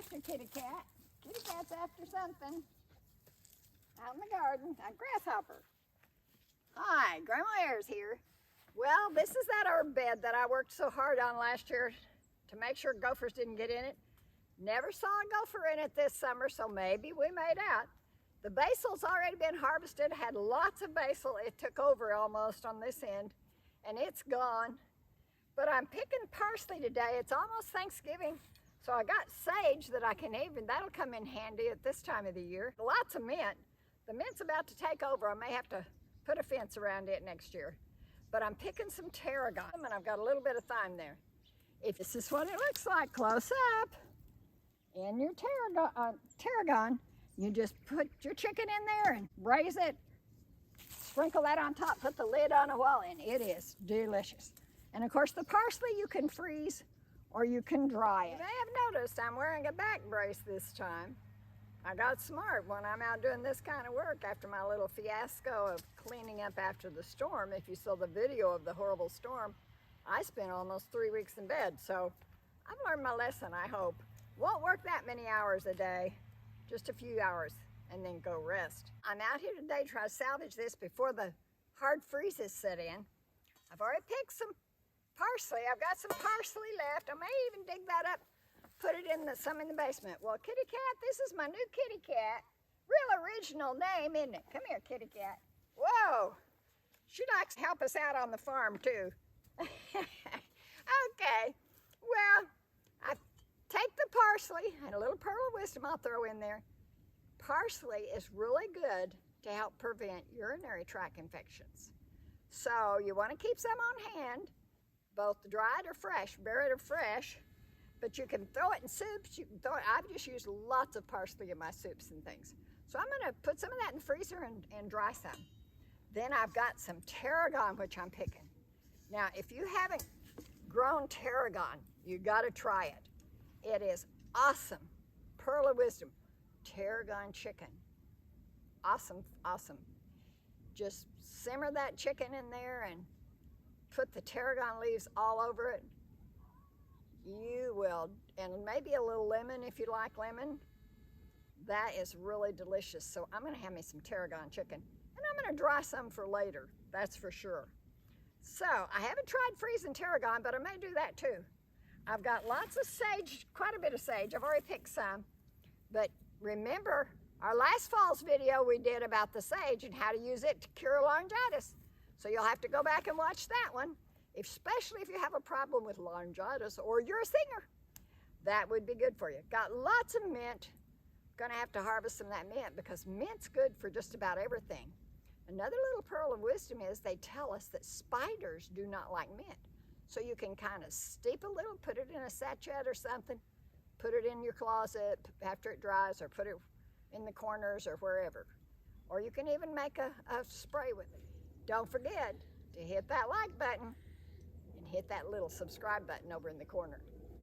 after Kitty Cat. Kitty Cat's after something. Out in the garden, a grasshopper. Hi, Grandma Ayers here. Well, this is that herb bed that I worked so hard on last year to make sure gophers didn't get in it. Never saw a gopher in it this summer, so maybe we made out. The basil's already been harvested, had lots of basil. It took over almost on this end, and it's gone. But I'm picking parsley today. It's almost Thanksgiving, so I got sage that I can even, that'll come in handy at this time of the year. Lots of mint. The mint's about to take over. I may have to put a fence around it next year. But I'm picking some tarragon, and I've got a little bit of thyme there. If this is what it looks like close up, in your tarragon, you just put your chicken in there and braise it, sprinkle that on top, put the lid on a while, and it is delicious. And of course the parsley you can freeze or you can dry it. You may have noticed I'm wearing a back brace this time. I got smart when I'm out doing this kind of work after my little fiasco of cleaning up after the storm. If you saw the video of the horrible storm, I spent almost 3 weeks in bed. So I've learned my lesson, I hope. Won't work that many hours a day, just a few hours, and then go rest. I'm out here today trying to salvage this before the hard freezes set in. I've already picked some parsley. I've got some parsley left. I may even dig that up, put it in some in the basement. Well, Kitty Cat, this is my new Kitty Cat. Real original name, isn't it? Come here, Kitty Cat. Whoa, she likes to help us out on the farm too. Okay, well, I take the parsley and a little pearl of wisdom I'll throw in there. Parsley is really good to help prevent urinary tract infections. So you want to keep some on hand, both dried or fresh, berried or fresh, but you can throw it in soups. You can throw it, I've just used lots of parsley in my soups and things. So I'm going to put some of that in the freezer and dry some. Then I've got some tarragon, which I'm picking. Now, if you haven't grown tarragon, you got to try it. It is awesome. Pearl of wisdom, tarragon chicken. Awesome, awesome. Just simmer that chicken in there and put the tarragon leaves all over it. You will, and maybe a little lemon if you like lemon. That is really delicious. So I'm gonna have me some tarragon chicken, and I'm gonna dry some for later, that's for sure. So I haven't tried freezing tarragon, but I may do that too. I've got lots of sage, quite a bit of sage. I've already picked some, but remember our last fall's video we did about the sage and how to use it to cure laryngitis. So you'll have to go back and watch that one, especially if you have a problem with laryngitis or you're a singer. That would be good for you. Got lots of mint. Gonna have to harvest some of that mint because mint's good for just about everything. Another little pearl of wisdom is they tell us that spiders do not like mint. So you can kind of steep a little, put it in a sachet or something, put it in your closet after it dries, or put it in the corners or wherever. Or you can even make a spray with it. Don't forget to hit that like button and hit that little subscribe button over in the corner.